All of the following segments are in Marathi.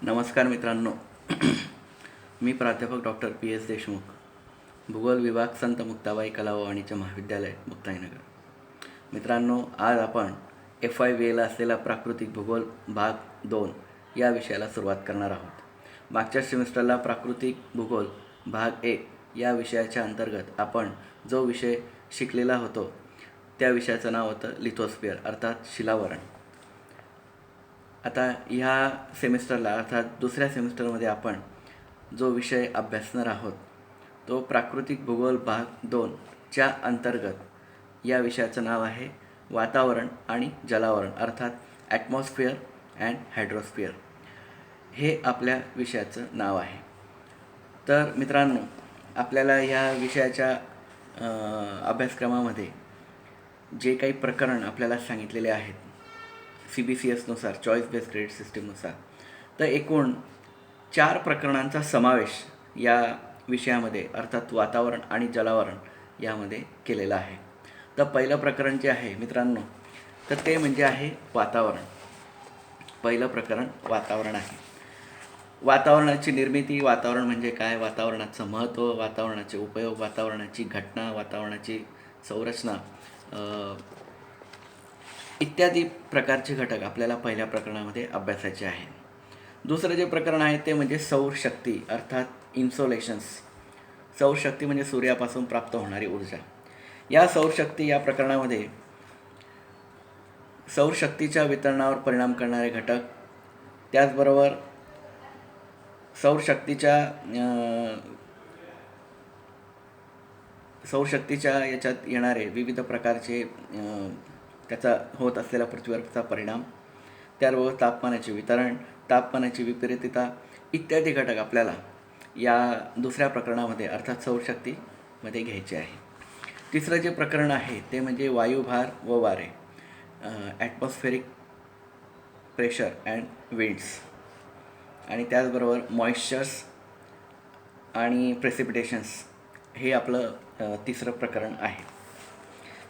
नमस्कार मित्रांनो. मी प्राध्यापक डॉक्टर PS देशमुख, भूगोल विभाग संत मुक्ताबाई कला व वाणिज्य महाविद्यालय मुक्ताईनगर. मित्रांनो, आज आपण FIVAला असलेला प्राकृतिक भूगोल भाग 2 या विषयाला सुरुवात करणार आहोत. मागच्या सेमिस्टरला प्राकृतिक भूगोल भाग 1 या विषयाच्या अंतर्गत आपण जो विषय शिकलेला होतो त्या विषयाचं नाव होतं लिथोस्फिअर अर्थात शिलावरण. आता ह्या सेमिस्टरला अर्थात दुसऱ्या सेमिस्टरमध्ये आपण जो विषय अभ्यासणार आहोत तो प्राकृतिक भूगोल भाग 2 च्या अंतर्गत या विषयाचं नाव आहे वातावरण आणि जलावरण अर्थात ॲटमॉस्फिअर अँड हायड्रोस्फिअर. हे आपल्या विषयाचं नाव आहे. तर मित्रांनो, आपल्याला ह्या विषयाच्या अभ्यासक्रमामध्ये जे काही प्रकरण आपल्याला सांगितलेले आहेत CBCSनुसार चॉईस बेस्ड क्रेडिट सिस्टीमनुसार, तर एकूण 4 प्रकरणांचा समावेश या विषयामध्ये अर्थात वातावरण आणि जलावरण यामध्ये केलेला आहे. तर पहिलं प्रकरण जे आहे मित्रांनो, तर ते म्हणजे आहे वातावरण. पहिलं प्रकरण वातावरण आहे. वातावरणाची निर्मिती, वातावरण म्हणजे काय, वातावरणाचं महत्त्व, वातावरणाचे उपयोग, वातावरणाची घटना, वातावरणाची संरचना इत्यादी प्रकारचे घटक आपल्याला पहिल्या प्रकरणामध्ये अभ्यासायचे आहे. दुसरं जे प्रकरण आहे ते म्हणजे सौरशक्ती अर्थात इन्सोलेशन्स. सौरशक्ती म्हणजे सूर्यापासून प्राप्त होणारी ऊर्जा. या सौरशक्ती या प्रकरणामध्ये सौरशक्तीच्या वितरणावर परिणाम करणारे घटक, त्याचबरोबर सौरशक्तीच्या याच्यात येणारे विविध प्रकारचे त्याचा होत असलेला पृथ्वीवरचा परिणाम, त्याबरोबर तापमानाचे वितरण, तापमानाची विपरीतता इत्यादी घटक आपल्याला या दुसऱ्या प्रकरणामध्ये अर्थात सौरशक्तीमध्ये घ्यायचे आहे. तिसरं जे प्रकरण आहे ते म्हणजे वायुभार व वारे ॲटमॉस्फेरिक प्रेशर अँड विंड्स, आणि त्याचबरोबर मॉइश्चर्स आणि प्रेसिपिटेशन्स हे आपलं तिसरं प्रकरण आहे.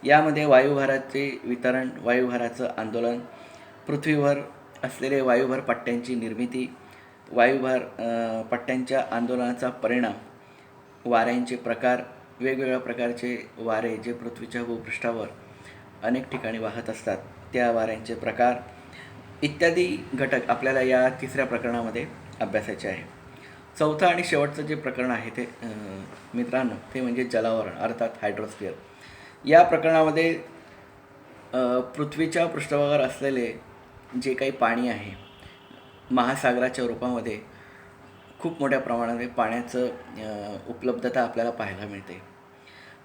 यामध्ये वायुभाराचे वितरण, वायुभाराचं आंदोलन, पृथ्वीवर असलेले वायुभार पट्ट्यांची निर्मिती, वायुभार पट्ट्यांच्या आंदोलनाचा परिणाम, वाऱ्यांचे प्रकार, वेगवेगळ्या प्रकारचे वारे जे पृथ्वीच्या भूपृष्ठावर अनेक ठिकाणी वाहत असतात त्या वाऱ्यांचे प्रकार इत्यादी घटक आपल्याला या तिसऱ्या प्रकरणामध्ये अभ्यासायचे आहे. चौथं आणि शेवटचं जे प्रकरण आहे ते मित्रांनो ते म्हणजे जलावरण अर्थात हायड्रोस्फिअर. या प्रकरणामध्ये पृथ्वीच्या पृष्ठभागावर असलेले जे काही पाणी आहे महासागराच्या रूपामध्ये खूप मोठ्या प्रमाणामध्ये पाण्याचं उपलब्धता आपल्याला पाहायला मिळते.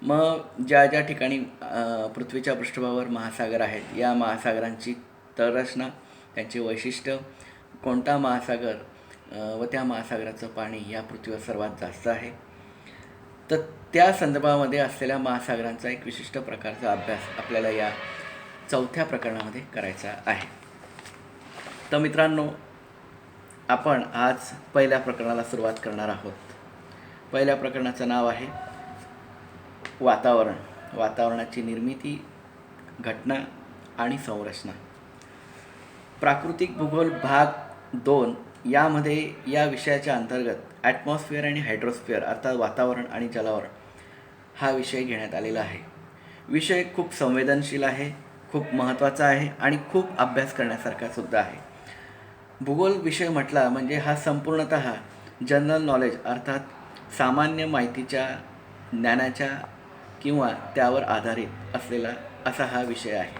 मग ज्या ज्या ठिकाणी पृथ्वीच्या पृष्ठभागावर महासागर आहेत या महासागरांची संरचना, त्यांचे वैशिष्ट्य, कोणता महासागर व त्या महासागराचं पाणी या पृथ्वीवर सर्वात जास्त आहे, तर त्या संदर्भामध्ये असलेल्या महासागरांचा एक विशिष्ट प्रकारचा अभ्यास आपल्याला या चौथ्या प्रकरणामध्ये करायचा आहे. तर मित्रांनो, आपण आज पहिल्या प्रकरणाला सुरुवात करणार आहोत. पहिल्या प्रकरणाचं नाव आहे वातावरण. वातावरणाची निर्मिती, घटना आणि संरचना. प्राकृतिक भूगोल भाग 2 यामध्ये या विषयाच्या अंतर्गत ॲटमॉस्फिअर आणि हायड्रोस्फिअर अर्थात वातावरण आणि जलावरण हा विषय घेण्यात आलेला आहे. विषय खूप संवेदनशील आहे, खूप महत्त्वाचा आहे आणि खूप अभ्यास करण्यासारखा सुद्धा आहे. भूगोल विषय म्हटला म्हणजे हा संपूर्णतः जनरल नॉलेज अर्थात सामान्य माहितीच्या ज्ञानाच्या किंवा त्यावर आधारित असलेला असा हा विषय आहे.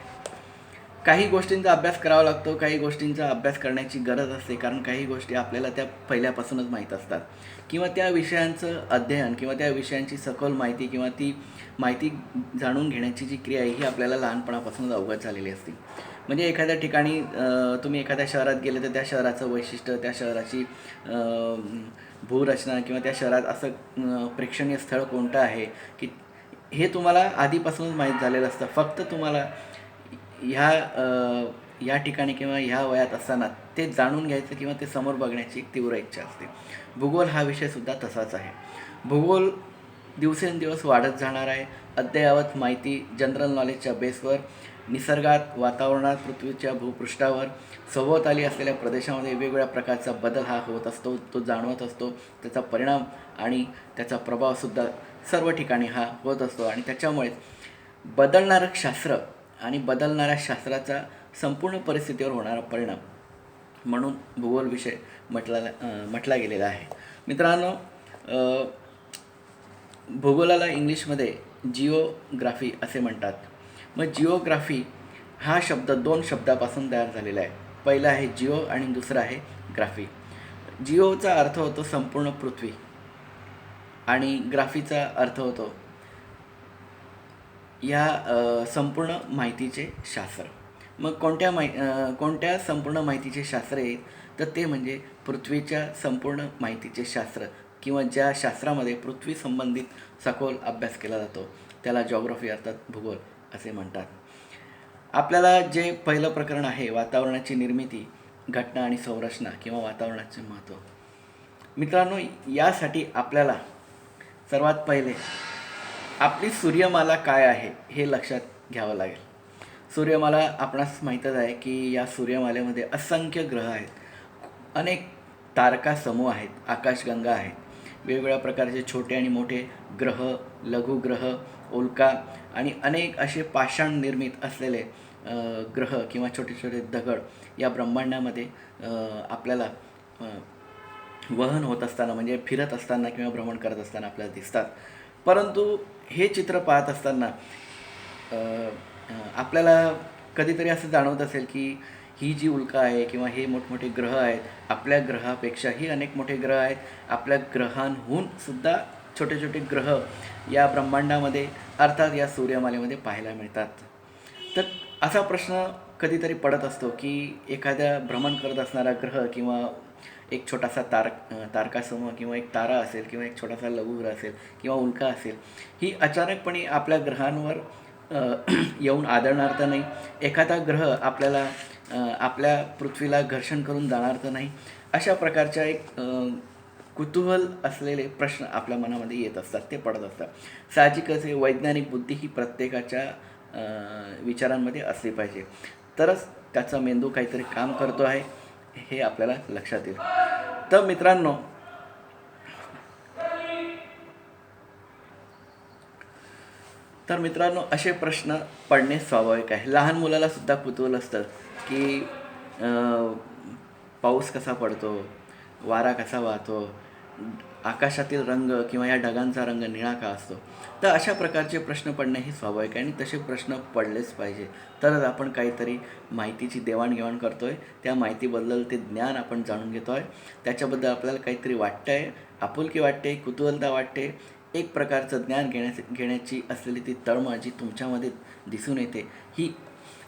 काही गोष्टींचा अभ्यास करावा लागतो, काही गोष्टींचा अभ्यास करण्याची गरज असते, कारण काही गोष्टी आपल्याला त्या पहिल्यापासूनच माहीत असतात किंवा त्या विषयांचं अध्ययन किंवा त्या विषयांची सखोल माहिती किंवा ती माहिती जाणून घेण्याची जी क्रिया आहे ही आपल्याला लहानपणापासूनच अवगत झालेली असते. म्हणजे एखाद्या ठिकाणी तुम्ही एखाद्या शहरात गेले तर त्या शहराचं वैशिष्ट्य, त्या शहराची भूरचना किंवा त्या शहरात असं प्रेक्षणीय स्थळ कोणतं आहे की हे तुम्हाला आधीपासूनच माहीत झालेलं असतं. फक्त तुम्हाला ह्या ठिकाणी किंवा ह्या वयात असताना ते जाणून घ्यायचं किंवा ते समोर बघण्याची एक तीव्र इच्छा असते. भूगोल हा विषयसुद्धा तसाच आहे. भूगोल दिवसेंदिवस वाढत जाणार आहे. अद्ययावत माहिती जनरल नॉलेजच्या बेसवर निसर्गात, वातावरणात, पृथ्वीच्या भूपृष्ठावर सभोवताली असलेल्या प्रदेशामध्ये वेगवेगळ्या प्रकारचा बदल हा होत असतो, तो जाणवत असतो. त्याचा परिणाम आणि त्याचा प्रभावसुद्धा सर्व ठिकाणी हा होत असतो आणि त्याच्यामुळेच बदलणारं शास्त्र आणि बदलणाऱ्या शास्त्राचा संपूर्ण परिस्थितीवर होणारा परिणाम म्हणून भूगोल विषय म्हटला गेलेला आहे. मित्रांनो, भूगोलाला इंग्लिशमध्ये जिओग्राफी असे म्हणतात. मग जिओग्राफी हा शब्द 2 शब्दापासून तयार झालेला आहे. पहिला आहे जिओ आणि दुसरा आहे ग्राफी. जिओचा अर्थ होतो संपूर्ण पृथ्वी आणि ग्राफीचा अर्थ होतो या संपूर्ण माहितीचे शास्त्र. मग कोणत्या संपूर्ण माहितीचे शास्त्र आहे तर ते म्हणजे पृथ्वीच्या संपूर्ण माहितीचे शास्त्र किंवा ज्या शास्त्रामध्ये पृथ्वी संबंधित सखोल अभ्यास केला जातो त्याला जॉग्राफी अर्थात भूगोल असे म्हणतात. आपल्याला जे पहिलं प्रकरण आहे वातावरणाची निर्मिती, घटना आणि संरचना किंवा वातावरणाचे महत्त्व. मित्रांनो, यासाठी आपल्याला सर्वात पहिले आपली सूर्यमाला काय आहे हे लक्षात घ्यावं लागेल. सूर्यमाला आपणास माहीतच आहे की या सूर्यमालेमध्ये असंख्य ग्रह आहेत, अनेक तारका समूह आहेत, आकाशगंगा आहेत, वेगवेगळ्या प्रकारचे छोटे आणि मोठे ग्रह, लघुग्रह, उल्का आणि अनेक असे पाषाण निर्मित असलेले ग्रह किंवा छोटे छोटे दगड या ब्रह्मांडामध्ये आपल्याला वहन होत असताना म्हणजे फिरत असताना किंवा भ्रमण करत असताना आपल्याला दिसतात. परंतु हे चित्र पाहत असताना आपल्याला कधीतरी असं जाणवत असेल की ही जी उल्का आहे किंवा हे मोठमोठे ग्रह आहेत, आपल्या ग्रहापेक्षाही अनेक मोठे ग्रह आहेत, आपल्या ग्रहांहून सुद्धा छोटे छोटे ग्रह या ब्रह्मांडामध्ये अर्थात या सूर्यमालेमध्ये पाहायला मिळतात. तर असा प्रश्न कधीतरी पडत असतो की एखाद्या भ्रमण करत असणारा ग्रह किंवा एक छोटासा तारकासमूह किंवा एक तारा असेल किंवा एक छोटासा लघुग्रह असेल किंवा उल्का असेल, ही अचानकपणे आपल्या ग्रहांवर येऊन आदळणार तर नाही, एखादा ग्रह आपल्या पृथ्वीला घर्षण करून जाणार तर नाही, अशा प्रकारच्या एक कुतूहल असलेले प्रश्न आपल्या मनामध्ये येत असतात, ते पडत असतात. साहजिकच हे वैज्ञानिक बुद्धी ही प्रत्येकाच्या विचारांमध्ये असली पाहिजे, तरच त्याचा मेंदू काहीतरी काम करतो आहे हे आपल्याला लक्षात येईल. तर मित्रांनो असे प्रश्न पडणे स्वाभाविक आहे. लहान मुलाला सुद्धा कुतूहल असतं की पाऊस कसा पडतो, वारा कसा वाहतो, आकाशातील रंग किंवा या ढगांचा रंग निळा का असतो. तर अशा प्रकारचे प्रश्न पडणे हे स्वाभाविक आहे आणि तसे प्रश्न पडलेच पाहिजे, तरच आपण काहीतरी माहितीची देवाणघेवाण करतो आहे, त्या माहितीबद्दल ते ज्ञान आपण जाणून घेतो आहे, त्याच्याबद्दल आपल्याला काहीतरी वाटतं आहे, आपुलकी वाटते, कुतूहलता वाटते, एक प्रकारचं ज्ञान घेण्याची असलेली ती तळमळ जी तुमच्यामध्ये दिसून येते, ही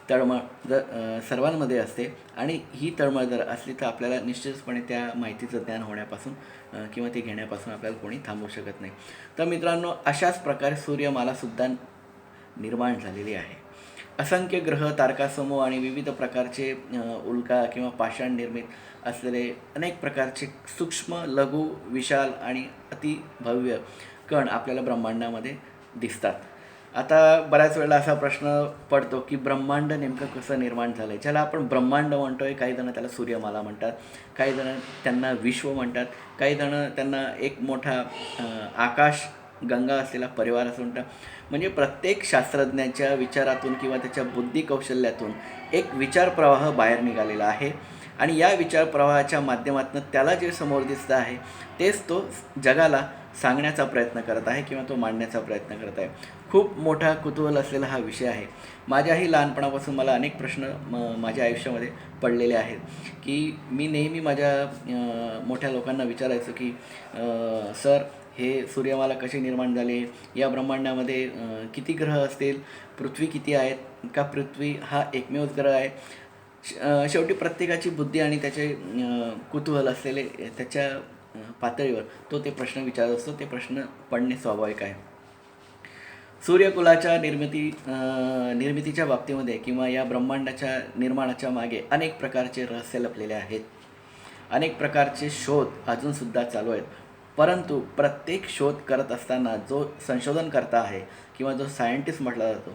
तळमळ जर सर्वांमध्ये असते आणि ही तळमळ जर असली तर आपल्याला निश्चितपणे त्या माहितीचं ज्ञान होण्यापासून किंवा ते घेण्यापासून आपल्याला कोणी थांबवू शकत नाही. तर मित्रांनो, अशाच प्रकारे सूर्यमालासुद्धा निर्माण झालेली आहे. असंख्य ग्रह, तारकासमूह आणि विविध प्रकारचे उल्का किंवा पाषाण निर्मित असलेले अनेक प्रकारचे सूक्ष्म, लघु, विशाल आणि अतिभव्य कण आपल्याला ब्रह्मांडामध्ये दिसतात. आता बऱ्याच वेळेला असा प्रश्न पडतो की ब्रह्मांड नेमकं कसं निर्माण झालं आहे. ज्याला आपण ब्रह्मांड म्हणतो आहे, काही जण त्याला सूर्यमाला म्हणतात, काही जण त्यांना विश्व म्हणतात, काही जण त्यांना एक मोठा आकाश गंगा असलेला परिवार असं म्हणतात. म्हणजे प्रत्येक शास्त्रज्ञाच्या विचारातून किंवा त्याच्या बुद्धी कौशल्यातून एक विचारप्रवाह बाहेर निघालेला आहे आणि या विचारप्रवाहाच्या माध्यमातून त्याला जे समोर दिसतं आहे तेच तो जगाला सांगण्याचा प्रयत्न करत आहे किंवा तो मांडण्याचा प्रयत्न करत आहे. खूप मोठा कुतूहल असलेला हा विषय आहे. माझ्याही लहानपणापासून मला अनेक प्रश्न माझ्या आयुष्यामध्ये पडलेले आहेत की मी नेहमी माझ्या मोठ्या लोकांना विचारायचो की सर, हे सूर्यमाला कशी निर्माण झाली, या ब्रह्मांडामध्ये किती ग्रह असतील, पृथ्वी किती आहेत, का पृथ्वी हा एकमेवच ग्रह आहे. शेवटी प्रत्येकाची बुद्धी आणि त्याचे कुतूहल असलेले त्याच्या पातळीवर तो ते प्रश्न विचारत असतो, ते प्रश्न पडणे स्वाभाविक आहे. सूर्यकुलाच्या निर्मितीच्या बाबतीमध्ये किंवा या ब्रह्मांडाच्या निर्माणाच्या मागे अनेक प्रकारचे रहस्य लपलेले आहेत, अनेक प्रकारचे शोध अजूनसुद्धा चालू आहेत. परंतु प्रत्येक शोध करत असताना जो संशोधनकर्ता आहे किंवा जो सायंटिस्ट म्हटला जातो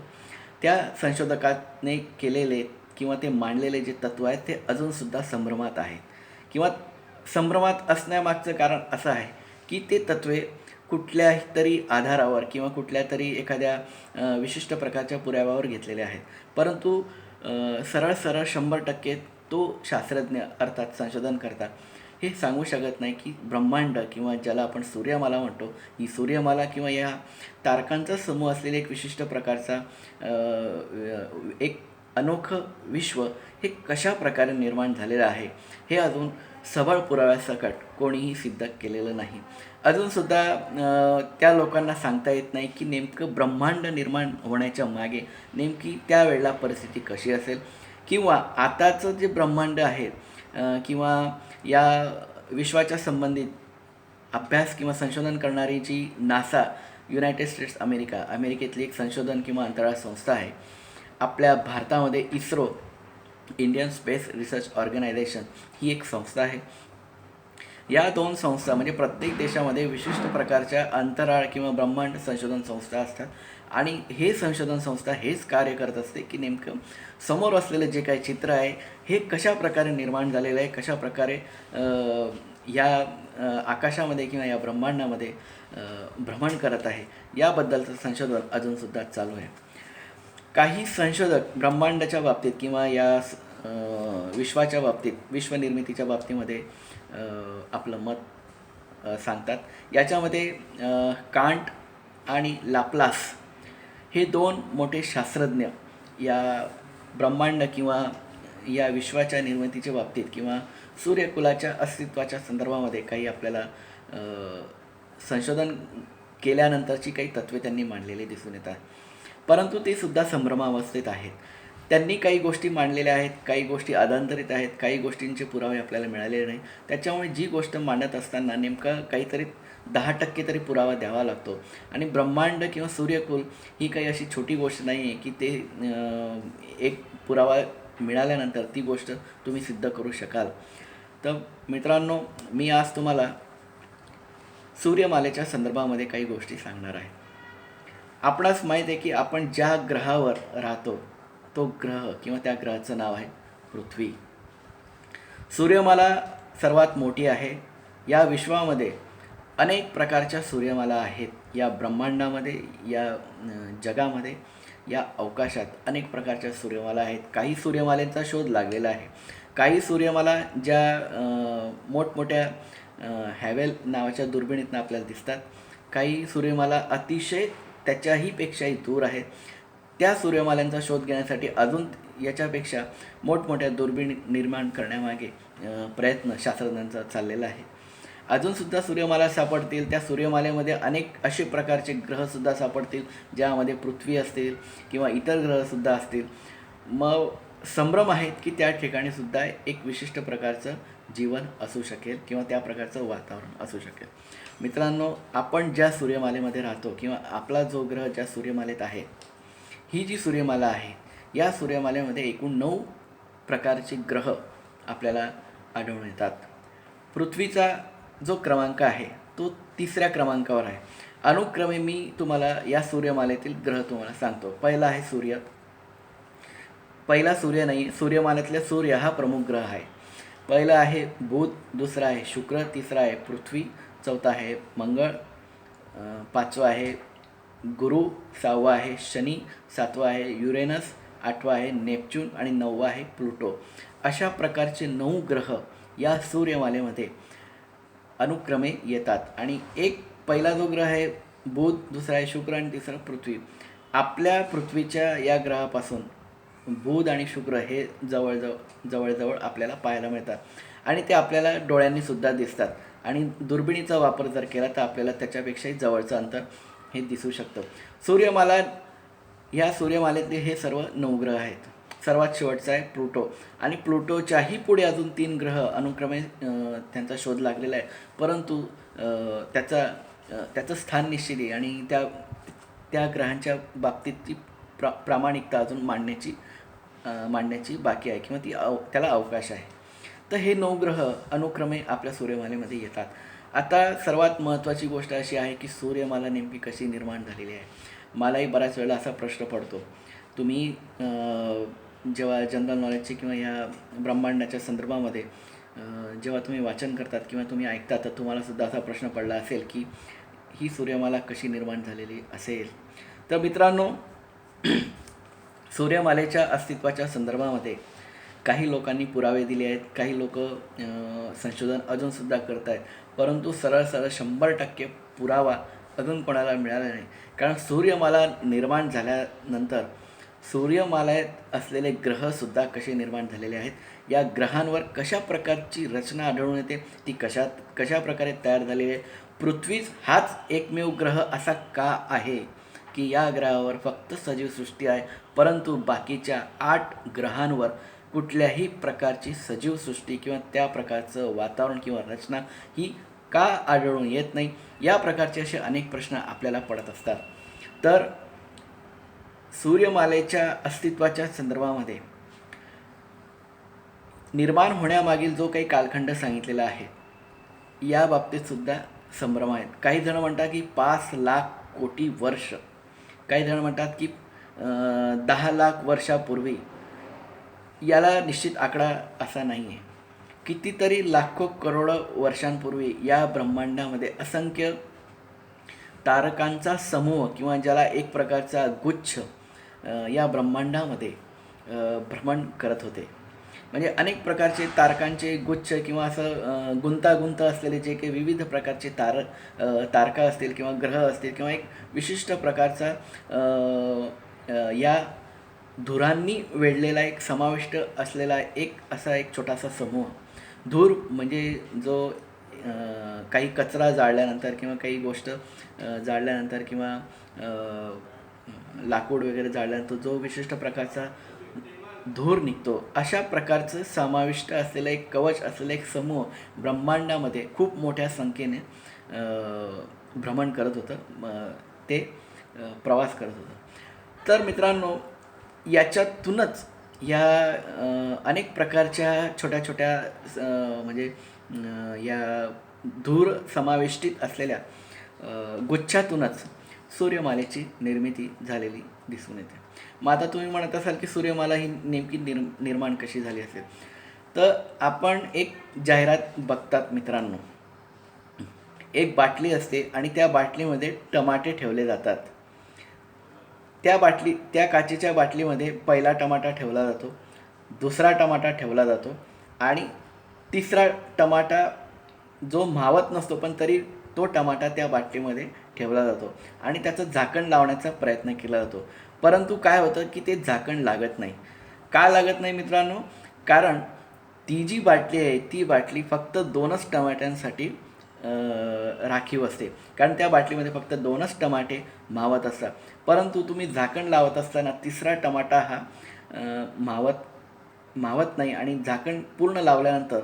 त्या संशोधकाने केलेले किंवा ते मांडलेले जे तत्त्व आहेत ते अजूनसुद्धा संभ्रमात आहेत किंवा संभ्रमात असण्यामागचं कारण असं आहे की ते तत्त्वे कुठल्याही तरी आधारावर किंवा कुठल्या तरी एखाद्या विशिष्ट प्रकारच्या पुराव्यावर घेतलेले आहेत. परंतु सरळ सरळ 100% तो शास्त्रज्ञ अर्थात संशोधनकर्ता हे सांगू शकत नाही की ब्रह्मांड किंवा ज्याला आपण सूर्यमाला म्हणतो, ही सूर्यमाला किंवा या तारकांचा समूह असलेला एक विशिष्ट प्रकारचा एक अनोखं विश्व हे कशा प्रकारे निर्माण झालेलं आहे हे अजून सबळ पुराव्यासकट कोणीही सिद्ध केलेलं नाही. अजूनसुद्धा त्या लोकांना सांगता येत नाही की नेमकं ब्रह्मांड निर्माण होण्याच्या मागे नेमकी त्यावेळेला परिस्थिती कशी असेल किंवा आताचं जे ब्रह्मांड आहे किंवा या विश्वाच्या संबंधित अभ्यास किंवा संशोधन करणारी जी नासा, युनायटेड स्टेट्स अमेरिकेतली एक संशोधन किंवा अंतराळ संस्था आहे. आपल्या भारतामध्ये ISRO, Indian Space Research Organisation ही एक संस्था आहे. या 2 संस्था म्हणजे प्रत्येक देशामध्ये विशिष्ट प्रकारच्या अंतराळ किंवा ब्रह्मांड संशोधन संस्था असतात आणि हे संशोधन संस्था हेच कार्य करत असते की नेमकं समोर असलेलं जे काही चित्र आहे हे कशा प्रकारे निर्माण झालेलं आहे, कशा प्रकारे या आकाशामध्ये किंवा या ब्रह्मांडामध्ये भ्रमण करत आहे याबद्दलचं संशोधन अजूनसुद्धा चालू आहे. काही संशोधक ब्रह्मांडाच्या बाबतीत किंवा या विश्वाच्या बाबतीत, विश्वनिर्मितीच्या बाबतीमध्ये आपलं मत सांगतात. याच्यामध्ये कांट आणि लाप्लास हे 2 मोठे शास्त्रज्ञ या ब्रह्मांड किंवा या विश्वाच्या निर्मितीच्या बाबतीत किंवा सूर्यकुलाच्या अस्तित्वाच्या संदर्भामध्ये काही आपल्याला संशोधन केल्यानंतरची काही तत्त्वे त्यांनी मांडलेली दिसून येतात. परंतु ते सुद्धा संभ्रमावस्थेत आहेत. त्यांनी काही गोष्टी मांडलेल्या आहेत, काही गोष्टी अधांतरित आहेत, काही गोष्टींचे पुरावे आपल्याला मिळालेले नाही. त्याच्यामुळे जी गोष्ट मांडत असताना नेमका काहीतरी 10% तरी पुरावा द्यावा लागतो. आणि ब्रह्मांड किंवा सूर्यकुल ही काही अशी छोटी गोष्ट नाही आहे की ते एक पुरावा मिळाल्यानंतर ती गोष्ट तुम्ही सिद्ध करू शकाल. तर मित्रांनो, मी आज तुम्हाला सूर्यमालेच्या संदर्भामध्ये काही गोष्टी सांगणार आहे. आपणास माहीत आहे की आपण ज्या ग्रहावर राहतो तो ग्रह किंवा त्या ग्रहाचं नाव आहे पृथ्वी. सूर्यमाला सर्वात मोठी आहे. या विश्वामध्ये अनेक प्रकारच्या सूर्यमाला आहेत. या ब्रह्मांडामध्ये, या जगामध्ये, या अवकाशात अनेक प्रकारच्या सूर्यमाला आहेत. काही सूर्यमालेचा शोध लागलेला आहे. काही सूर्यमाला ज्या मोठमोठ्या हॅवेल नावाच्या दुर्बिणीतनं आपल्याला दिसतात. काही सूर्यमाला अतिशय त्याच्याही पेक्षाही दूर आहेत. त्या सूर्यमालांचा शोध घेण्यासाठी अजून याच्यापेक्षा मोठमोठ्या दुर्बीण निर्माण करण्यामागे प्रयत्न शास्त्रज्ञांचा चाललेला आहे. अजूनसुद्धा सूर्यमाला सापडतील. त्या सूर्यमालेमध्ये अनेक असे प्रकारचे ग्रहसुद्धा सापडतील ज्यामध्ये पृथ्वी असतील किंवा इतर ग्रहसुद्धा असतील. मग संभ्रम आहेत की त्या ठिकाणीसुद्धा एक विशिष्ट प्रकारचं जीवन असू शकेल किंवा त्या प्रकारचं वातावरण असू शकेल. मित्रांनो, आपण ज्या सूर्यमालेमध्ये राहतो किंवा आपला जो ग्रह ज्या सूर्यमालेत आहे, ही जी सूर्यमाला आहे या सूर्यमालेमध्ये एकूण 9 प्रकारचे ग्रह आपल्याला आढळून येतात. पृथ्वीचा जो क्रमांक आहे तो 3ऱ्या क्रमांकावर आहे. अनुक्रमे मी तुम्हाला या सूर्यमालेतील ग्रह तुम्हाला सांगतो. पहिला आहे सूर्य. पहिला सूर्य नाही, सूर्यमालेतल्या सूर्य हा प्रमुख ग्रह आहे. पहिला आहे बुध, दुसरा आहे शुक्र, तिसरा आहे पृथ्वी, चौथा आहे मंगळ, 5वा आहे गुरु, 6वा आहे शनी, 7वा आहे युरेनस, 8वा आहे नेपच्यून आणि 9वा आहे प्लुटो. अशा प्रकारचे 9 ग्रह या सूर्यमालेमध्ये अनुक्रमे येतात. आणि एक पहिला जो ग्रह आहे बुध, दुसरा आहे शुक्र आणि तिसरा पृथ्वी. आपल्या पृथ्वीच्या या ग्रहापासून बुध आणि शुक्र हे जवळजवळ आपल्याला पाहायला मिळतात आणि ते आपल्याला डोळ्यांनीसुद्धा दिसतात. आणि दुर्बिणीचा वापर जर केला तर आपल्याला त्याच्यापेक्षाही जवळचं अंतर हे दिसू शकतं. सूर्यमाला, ह्या सूर्यमालेतले हे सर्व 9 ग्रह आहेत. सर्वात शेवटचा आहे प्लुटो आणि प्लुटोच्याही पुढे अजून 3 ग्रह अनुक्रमे त्यांचा शोध लागलेला आहे. परंतु त्याचं स्थान निश्चित आहे आणि त्या ग्रहांच्या बाबतीत ती प्रामाणिकता अजून मांडण्याची बाकी आहे किंवा त्याला अवकाश आहे. तर हे 9 ग्रह अनुक्रमे आपल्या सूर्यमालेमध्ये येतात. आता सर्वात महत्त्वाची गोष्ट अशी आहे की सूर्यमाला नेमकी कशी निर्माण झालेली आहे. मलाही बऱ्याच वेळेला असा प्रश्न पडतो तुम्ही जेव्हा जनरल नॉलेजचे किंवा ह्या ब्रह्मांडाच्या संदर्भामध्ये जेव्हा तुम्ही वाचन करतात किंवा तुम्ही ऐकता, तर तुम्हालासुद्धा असा प्रश्न पडला असेल की ही सूर्यमाला कशी निर्माण झालेली असेल. तर मित्रांनो, सूर्यमालेच्या अस्तित्वाच्या संदर्भामध्ये काही लोकांनी पुरावे दिले आहेत, काही लोक संशोधन अजूनसुद्धा करत आहेत, परंतु सरळ 100% पुरावा अजून कोणाला मिळाला नाही. कारण सूर्यमाला निर्माण झाल्यानंतर सूर्यमालेत असलेले ग्रहसुद्धा कसे निर्माण झालेले आहेत, या ग्रहांवर कशा प्रकारची रचना आढळून येते, ती कशा प्रकारे तयार झालेली आहे, पृथ्वीच हाच एकमेव ग्रह असा का आहे की या ग्रहावर फक्त सजीव सृष्टी आहे, परंतु बाकीच्या 8 ग्रहांवर कुठल्याही प्रकारची सजीव सृष्टी किंवा त्या प्रकारचं वातावरण किंवा रचना ही का आढळून येत नाही. या प्रकारचे असे अनेक प्रश्न आपल्याला पडत असतात. तर सूर्यमालेच्या अस्तित्वाच्या संदर्भामध्ये निर्माण होण्यामागील जो काही कालखंड सांगितलेला आहे, या बाबतीतसुद्धा संभ्रम आहेत. काही जण म्हणतात की 5 लाख कोटी वर्ष, काही जण म्हणतात की 10 लाख वर्षापूर्वी. याला निश्चित आकडा असा नाही आहे. कितीतरी लाखो करोड वर्षांपूर्वी या ब्रह्मांडामध्ये असंख्य तारकांचा समूह किंवा ज्याला एक प्रकारचा गुच्छ या ब्रह्मांडामध्ये भ्रमण करत होते. म्हणजे अनेक प्रकारचे तारकांचे गुच्छ किंवा असं गुंतागुंत असलेले जे काही विविध प्रकारचे तारका असतील किंवा ग्रह असतील किंवा एक विशिष्ट प्रकारचा या धुरांनी वेढलेला एक समाविष्ट असलेला एक छोटासा समूह. धूर म्हणजे जो काही कचरा जाळल्यानंतर किंवा काही गोष्ट जाळल्यानंतर किंवा लाकूड वगैरे जाळल्यानंतर जो विशिष्ट प्रकारचा धूर निघतो, अशा प्रकारचं समाविष्ट असलेलं एक कवच असलेलं एक समूह ब्रह्मांडामध्ये खूप मोठ्या संख्येने भ्रमण करत होतं, ते प्रवास करत होतं. तर मित्रांनो, याच्यातूनच या अनेक प्रकारच्या छोट्या छोट्या म्हणजे या धूर समाविष्टीत असलेल्या गुच्छातूनच सूर्यमालेची निर्मिती झालेली दिसून येते. मग आता तुम्ही म्हणत असाल की सूर्यमाला ही नेमकी निर्माण कशी झाली असेल, तर आपण एक जाहिरात बघतात मित्रांनो. एक बाटली असते आणि त्या बाटलीमध्ये टमाटे ठेवले जातात. त्या काचेच्या बाटलीमध्ये पहिला टमाटा ठेवला जातो, दुसरा टमाटा ठेवला जातो आणि तिसरा टमाटा जो मावत नसतो पण तरी तो टमाटा त्या बाटलीमध्ये ठेवला जातो आणि त्याचं झाकण लावण्याचा प्रयत्न केला जातो. परंतु काय होतं की ते झाकण लागत नाही. का लागत नाही मित्रांनो? कारण ती जी बाटली आहे ती बाटली फक्त 2च टमाट्यांसाठी राखीव असते. कारण त्या बाटलीमध्ये फक्त 2च टमाटे मावत असतात. परंतु तुम्ही झाकण लावत असताना तिसरा टमाटा हा मावत नाही आणि झाकण पूर्ण लावल्यानंतर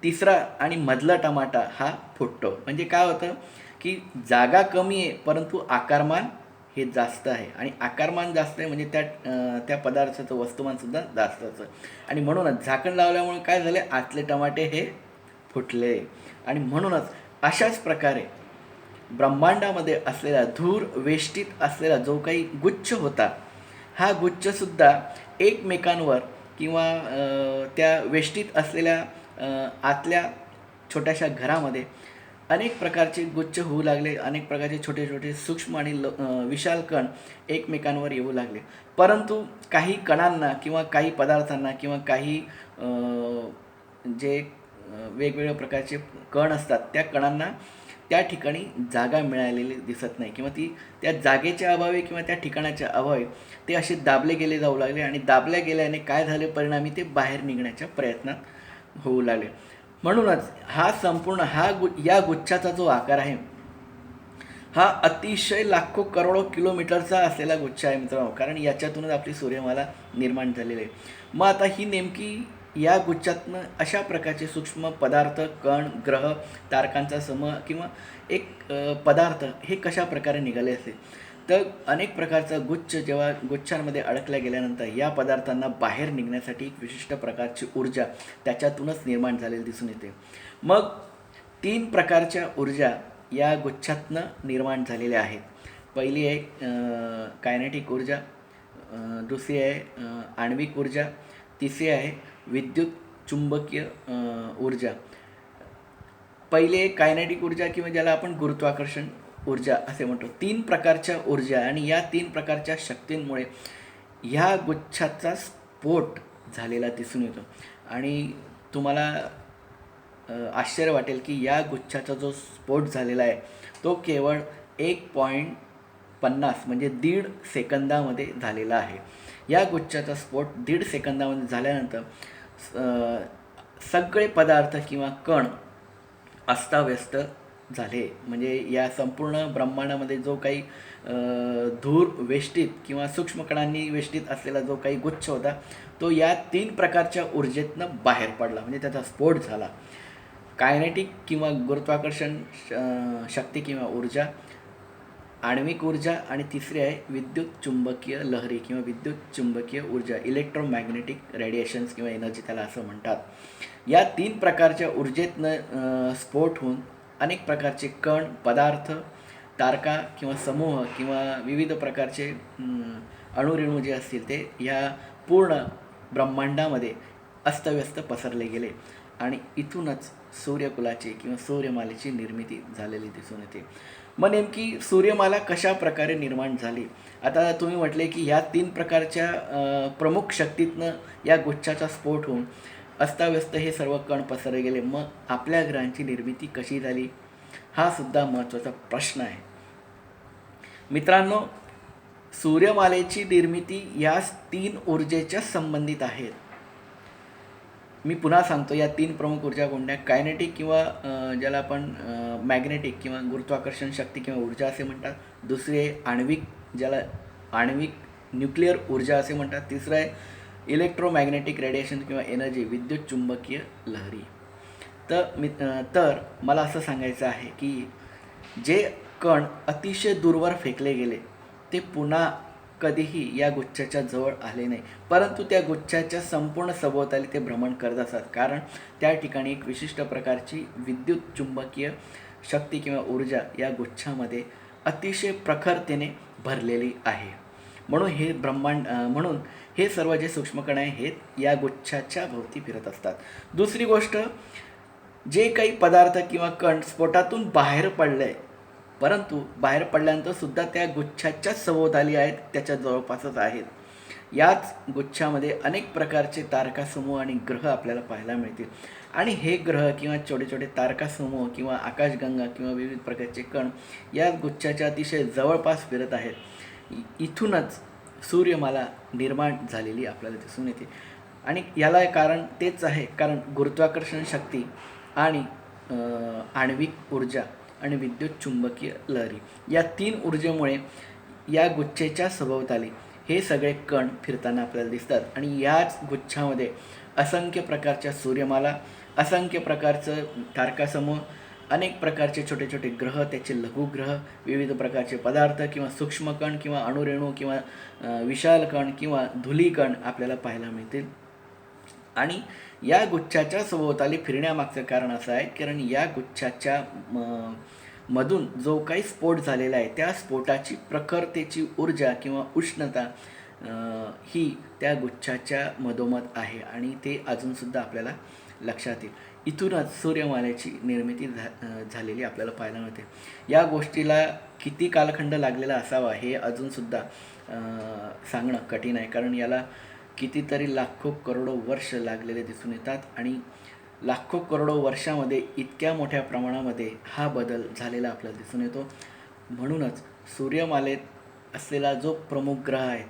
तिसरा आणि मधला टमाटा हा फुटतो. म्हणजे काय होतं की जागा कमी आहे परंतु आकारमान हे जास्त आहे आणि आकारमान जास्त आहे म्हणजे त्या पदार्थाचं वस्तुमानसुद्धा जास्तच आहे आणि म्हणूनच झाकण लावल्यामुळे काय झाले, आतले टमाटे हे फुटले. आणि म्हणूनच अशाच प्रकारे ब्रह्मांडामध्ये असलेला धूर वेष्टीत असलेला जो काही गुच्छ होता, हा गुच्छसुद्धा एकमेकांवर किंवा त्या वेष्टीत असलेल्या आतल्या छोट्याशा घरामध्ये अनेक प्रकारचे गुच्छ होऊ लागले. अनेक प्रकारचे छोटे छोटे सूक्ष्म आणि विशाल कण एकमेकांवर येऊ लागले. परंतु काही कणांना किंवा काही पदार्थांना किंवा काही जे वेगवेगळ्या प्रकारचे कण असतात त्या कणांना त्या ठिकाणी जागा मिळालेली दिसत नाही किंवा त्या जागेच्या अभावी किंवा त्या ठिकाणाच्या अभावी ते असे दाबले गेले जाऊ लागले आणि दाबल्या गेल्याने काय झाले, परिणामी ते बाहेर निघण्याच्या प्रयत्नात होऊ लागले. म्हणूनच हा संपूर्ण या गुच्छाचा जो आकार आहे हा अतिशय लाखो करोडो किलोमीटरचा असलेला गुच्छ आहे मित्रांनो. कारण याच्यातूनच आपली सूर्यमाला निर्माण झालेली आहे. मग आता ही नेमकी या गुच्छातनं अशा प्रकारचे सूक्ष्म पदार्थ, कण, ग्रह, तारकांचा समूह किंवा एक पदार्थ हे कशा प्रकारे निघाले असेल, तर अनेक प्रकारचा गुच्छ जेव्हा गुच्छांमध्ये अडकल्या गेल्यानंतर या पदार्थांना बाहेर निघण्यासाठी एक विशिष्ट प्रकारची ऊर्जा त्याच्यातूनच निर्माण झालेली दिसून येते. मग 3 प्रकारच्या ऊर्जा या गुच्छातनं निर्माण झालेल्या आहेत. पहिली आहे कायनेटिक ऊर्जा, दुसरी आहे आण्विक ऊर्जा, तिसरी आहे विद्युत चुंबकीय ऊर्जा. पहिले कायनेटिक ऊर्जा किंवा ज्याला आपण गुरुत्वाकर्षण ऊर्जा असे म्हणतो. 3 प्रकारच्या ऊर्जा आणि या 3 प्रकारच्या शक्तींमुळे ह्या गुच्छाचा स्फोट झालेला दिसून येतो. आणि तुम्हाला आश्चर्य वाटेल की या गुच्छाचा जो स्फोट झालेला आहे तो केवळ 1.50 म्हणजे 1.5 सेकंदामध्ये झालेला आहे. या गुच्छाचा स्फोट 1.5 सेकंदामध्ये झाल्यानंतर सगळे पदार्थ किंवा कण अस्ताव्यस्त झाले. म्हणजे या संपूर्ण ब्रह्मांडामध्ये जो काही धूर वेष्टित किंवा सूक्ष्मकणांनी वेष्टित असलेला जो काही गुच्छ होता तो या 3 प्रकारच्या ऊर्जेतनं बाहेर पडला, म्हणजे त्याचा स्फोट झाला. कायनेटिक किंवा गुरुत्वाकर्षण शक्ती किंवा ऊर्जा, आण्विक ऊर्जा आणि तिसरी आहे विद्युत चुंबकीय लहरी किंवा विद्युत चुंबकीय ऊर्जा, इलेक्ट्रोमॅग्नेटिक रेडिएशन्स किंवा एनर्जी त्याला असं म्हणतात. या 3 प्रकारच्या ऊर्जेतनं स्फोट होऊन अनेक प्रकारचे कण, पदार्थ, तारका किंवा समूह किंवा विविध प्रकारचे अणुरेणू जे असतील ते ह्या पूर्ण ब्रह्मांडामध्ये अस्तव्यस्त पसरले गेले आणि इथूनच सूर्यकुलाची किंवा सूर्यमालेची निर्मिती झालेली दिसून येते. मग नेमकी सूर्यमाला कशा प्रकारे निर्माण झाली? आता तुम्ही म्हटले की ह्या 3 प्रकारच्या प्रमुख शक्तीतनं या गुच्छाचा स्फोट होऊन अस्ताव्यस्त हे सर्व कण पसरले गेले. मग आपल्या ग्रहांची निर्मिती कशी झाली? हा सुद्धा महत्त्वाचा प्रश्न आहे. मित्रांनो, सूर्यमालेची निर्मिती या 3 ऊर्जेच्या संबंधित आहेत. मी पुन्हा सांगतो, या 3 प्रमुख ऊर्जा कोणत्या? कायनेटिक किंवा ज्याला आपण मॅग्नेटिक किंवा गुरुत्वाकर्षण शक्ती किंवा ऊर्जा असे म्हणतात. दुसरी आहे आण्विक, ज्याला आण्विक न्यूक्लिअर ऊर्जा असे म्हणतात. तिसरं आहे इलेक्ट्रोमॅग्नेटिक रेडिएशन किंवा एनर्जी, विद्युत चुंबकीय लहरी. तर मला असं सांगायचं आहे की जे कण अतिशय दूरवर फेकले गेले ते पुन्हा कधीही या गुच्छाच्या जवळ आले नाही, परंतु त्या गुच्छाच्या संपूर्ण सभोवताली ते भ्रमण करत असतात, कारण त्या ठिकाणी एक विशिष्ट प्रकारची विद्युत चुंबकीय शक्ती किंवा ऊर्जा या गुच्छामध्ये अतिशय प्रखरतेने भरलेली आहे. म्हणून हे सर्व जे सूक्ष्मकण आहेत या गुच्छाच्या भोवती फिरत असतात. दुसरी गोष्ट, जे काही पदार्थ किंवा कण स्फोटातून बाहेर पडले, परंतु बाहेर पडल्यानंतर सुद्धा त्या गुच्छाच्या सभोवताली आहेत, त्याच्या जवळपासच आहेत. याच गुच्छामध्ये अनेक प्रकारचे तारकासमूह आणि ग्रह आपल्याला पाहायला मिळतील. आणि हे ग्रह किंवा छोटे छोटे तारकासमूह किंवा आकाशगंगा किंवा विविध प्रकारचे कण या गुच्छाच्या अतिशय जवळपास फिरत आहेत. इथूनच सूर्यमाला निर्माण झालेली आपल्याला दिसून येते. आणि याला कारण तेच आहे, कारण गुरुत्वाकर्षण शक्ती आणि आण्विक ऊर्जा आणि विद्युत चुंबकीय लहरी या 3 ऊर्जेमुळे या गुच्छेच्या सभोवताली हे सगळे कण फिरताना आपल्याला दिसतात. आणि याच गुच्छामध्ये असंख्य प्रकारच्या सूर्यमाला, असंख्य प्रकारचं तारकासमूह, अनेक प्रकारचे छोटे छोटे ग्रह, त्याचे लघुग्रह, विविध प्रकारचे पदार्थ किंवा सूक्ष्मकण किंवा अणुरेणू किंवा विशाल कण किंवा धुलीकण आपल्याला पाहायला मिळतील. आणि या गुच्छाच्या सभोवताली फिरण्यामागचं कारण असं आहे, कारण या गुच्छाच्या मधून जो काही स्फोट झालेला आहे त्या स्फोटाची प्रखरतेची ऊर्जा किंवा उष्णता ही त्या गुच्छाच्या मधोमध आहे आणि ते अजूनसुद्धा आपल्याला लक्षात येईल. इथूनच सूर्यमालेची निर्मिती झालेली आपल्याला पाहायला मिळते. या गोष्टीला किती कालखंड लागलेला असावा हे अजूनसुद्धा सांगणं कठीण आहे, कारण याला कितीतरी लाखो करोडो वर्ष लागलेले दिसून येतात. आणि लाखो करोडो वर्षामध्ये इतक्या मोठ्या प्रमाणामध्ये हा बदल झालेला आपल्याला दिसून येतो. म्हणूनच सूर्यमालेत असलेला जो प्रमुख ग्रह आहे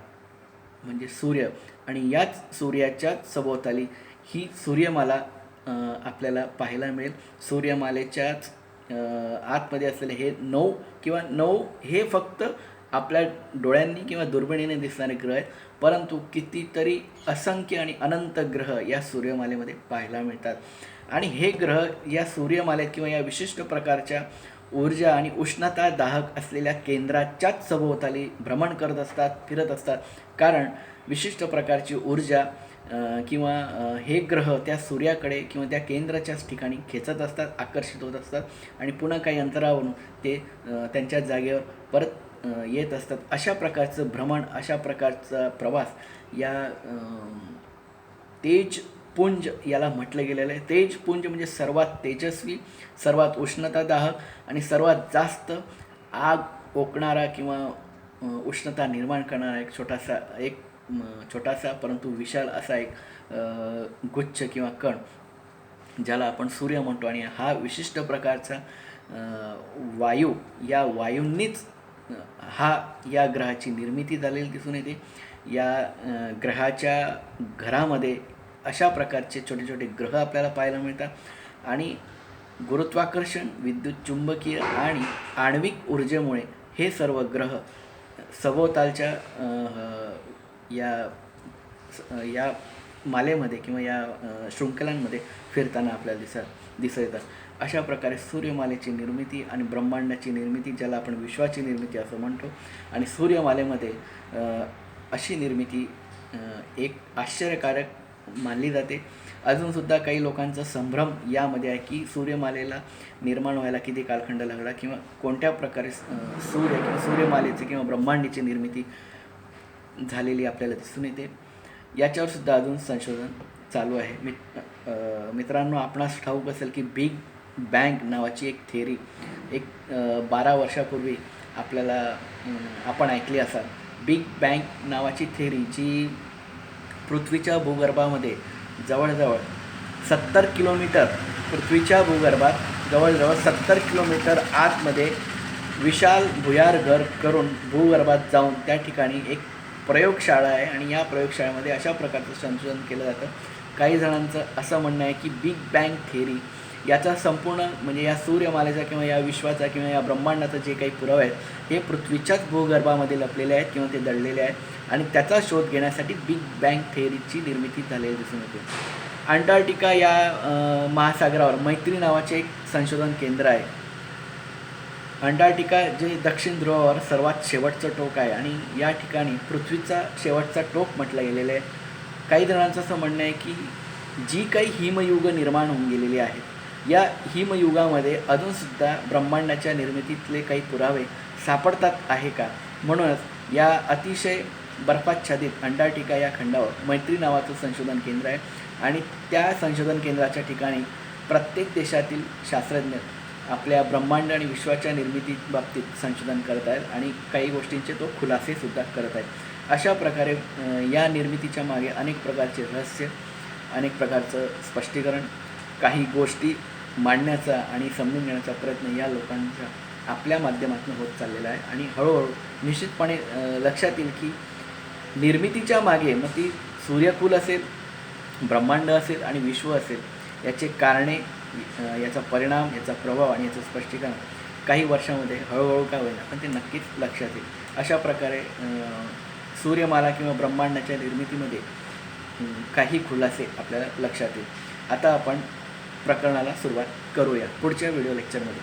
म्हणजे सूर्य, आणि याच सूर्याच्याच सभोवताली ही सूर्यमाला आपल्याला पाहायला मिळेल. सूर्यमालेच्याच आतमध्ये असलेले हे 9 हे फक्त आपल्या डोळ्यांनी किंवा दुर्बिणीने दिसणारे ग्रह आहेत, परंतु कितीतरी असंख्य आणि अनंत ग्रह या सूर्यमालेमध्ये पाहायला मिळतात. आणि हे ग्रह या सूर्यमालेत किंवा या विशिष्ट प्रकारच्या ऊर्जा आणि उष्णता दाहक असलेल्या केंद्राच्याच सभोवताली भ्रमण करत असतात, फिरत असतात, कारण विशिष्ट प्रकारची ऊर्जा किंवा हे ग्रह त्या सूर्याकडे किंवा त्या केंद्राच्याच ठिकाणी खेचत असतात, आकर्षित होत असतात आणि पुन्हा काही अंतरावरून ते त्यांच्या जागेवर परत येत असतात. अशा प्रकारचं भ्रमण, अशा प्रकारचा प्रवास या तेजपुंज याला म्हटलं गेलेलं आहे. तेजपुंज म्हणजे सर्वात तेजस्वी, सर्वात उष्णतादाहक आणि सर्वात जास्त आग ओकणारा किंवा उष्णता निर्माण करणारा छोटासा परंतु विशाल असा एक गुच्छ किंवा कण ज्याला आपण सूर्य म्हणतो. आणि हा विशिष्ट प्रकारचा वायू, या वायूंनीच या ग्रहाची निर्मिती झालेली दिसून येते. या ग्रहाच्या घरामध्ये अशा प्रकारचे छोटे छोटे ग्रह आपल्याला पाहायला मिळतात. आणि गुरुत्वाकर्षण, विद्युत चुंबकीय आणि आण्विक ऊर्जेमुळे हे सर्व ग्रह सभोवतालच्या या मालेमध्ये किंवा या शृंखलांमध्ये फिरताना आपल्याला दिसत येतात. अशा प्रकारे सूर्यमालेची निर्मिती आणि ब्रह्मांडाची निर्मिती, ज्याला आपण विश्वाची निर्मिती असं म्हणतो, आणि सूर्यमालेमध्ये अशी निर्मिती एक आश्चर्यकारक मानली जाते. अजूनसुद्धा काही लोकांचा संभ्रम यामध्ये आहे की सूर्यमालेला निर्माण व्हायला किती कालखंड लागला किंवा कोणत्या प्रकारे सूर्य किंवा सूर्यमालेची किंवा ब्रह्मांडाची निर्मिती झालेली आपल्याला दिसून येते. याच्यावर सुद्धा अजून संशोधन चालू आहे. मित्रांनो, आपणास ठाऊक असेल की बिग बँग नावाची एक थेअरी 12 वर्षापूर्वी आपण ऐकली असाल. बिग बँग नावाची थेअरी जी पृथ्वीच्या भूगर्भामध्ये जवळजवळ 70 किलोमीटर, पृथ्वीच्या भूगर्भात जवळजवळ 70 किलोमीटर आतमध्ये विशाल भुयारघर करून भूगर्भात जाऊन त्या ठिकाणी एक प्रयोगशाळा आहे. आणि या प्रयोगशाळेमध्ये अशा प्रकारचं संशोधन केलं जातं. काही जणांचं असं म्हणणं आहे की बिग बँग थेअरी याचा संपूर्ण म्हणजे या सूर्यमालेचा किंवा या विश्वाचा किंवा या ब्रह्मांडाचा जे काही पुरावे आहेत हे पृथ्वीच्याच भूगर्भामध्ये लपलेले आहेत किंवा ते दडलेले आहेत. आणि त्याचा शोध घेण्यासाठी बिग बँग थेअरीची निर्मिती झालेली दिसून येते. अंटार्क्टिका या महासागरावर मैत्री नावाचे एक संशोधन केंद्र आहे. अंटार्क्टिका जे दक्षिण ध्रुवावर सर्वात शेवटचं टोक आहे आणि या ठिकाणी पृथ्वीचा शेवटचा टोक म्हटलं गेलेलं आहे. काही जणांचं असं म्हणणं आहे की जी काही हिमयुग निर्माण होऊन गेलेली आहेत, या हिमयुगामध्ये अजूनसुद्धा ब्रह्मांडाच्या निर्मितीतले काही पुरावे सापडतात आहे का. म्हणूनच या अतिशय बर्फाच्छादित अंटार्क्टिका या खंडावर मैत्री नावाचं संशोधन केंद्र आहे. आणि त्या संशोधन केंद्राच्या ठिकाणी प्रत्येक देशातील शास्त्रज्ञ आपल्या ब्रह्मांड आणि विश्वाच्या निर्मितीबाबतीत संशोधन करत आहेत आणि काही गोष्टींचे तो खुलासेसुद्धा करत आहेत. अशा प्रकारे या निर्मितीच्या मागे अनेक प्रकारचे रहस्य, अनेक प्रकारचं स्पष्टीकरण, काही गोष्टी मांडण्याचा आणि समजून घेण्याचा प्रयत्न या लोकांच्या आपल्या माध्यमातून होत चाललेला आहे. आणि हळूहळू निश्चितपणे लक्षात येईल की निर्मितीच्या मागे, मग ती सूर्यकुल असेल, ब्रह्मांड असेल आणि विश्व असेल, याचे कारणे, याचा परिणाम, याचा प्रभाव आणि याचं स्पष्टीकरण काही वर्षामध्ये हळूहळू का होईना पण ते नक्कीच लक्षात येईल. अशा प्रकारे सूर्यमाला किंवा ब्रह्मांडाच्या निर्मितीमध्ये काही खुलासे आपल्याला लक्षात येईल. आता आपण प्रकरणाला सुरुवात करूया पुढच्या व्हिडिओ लेक्चरमध्ये.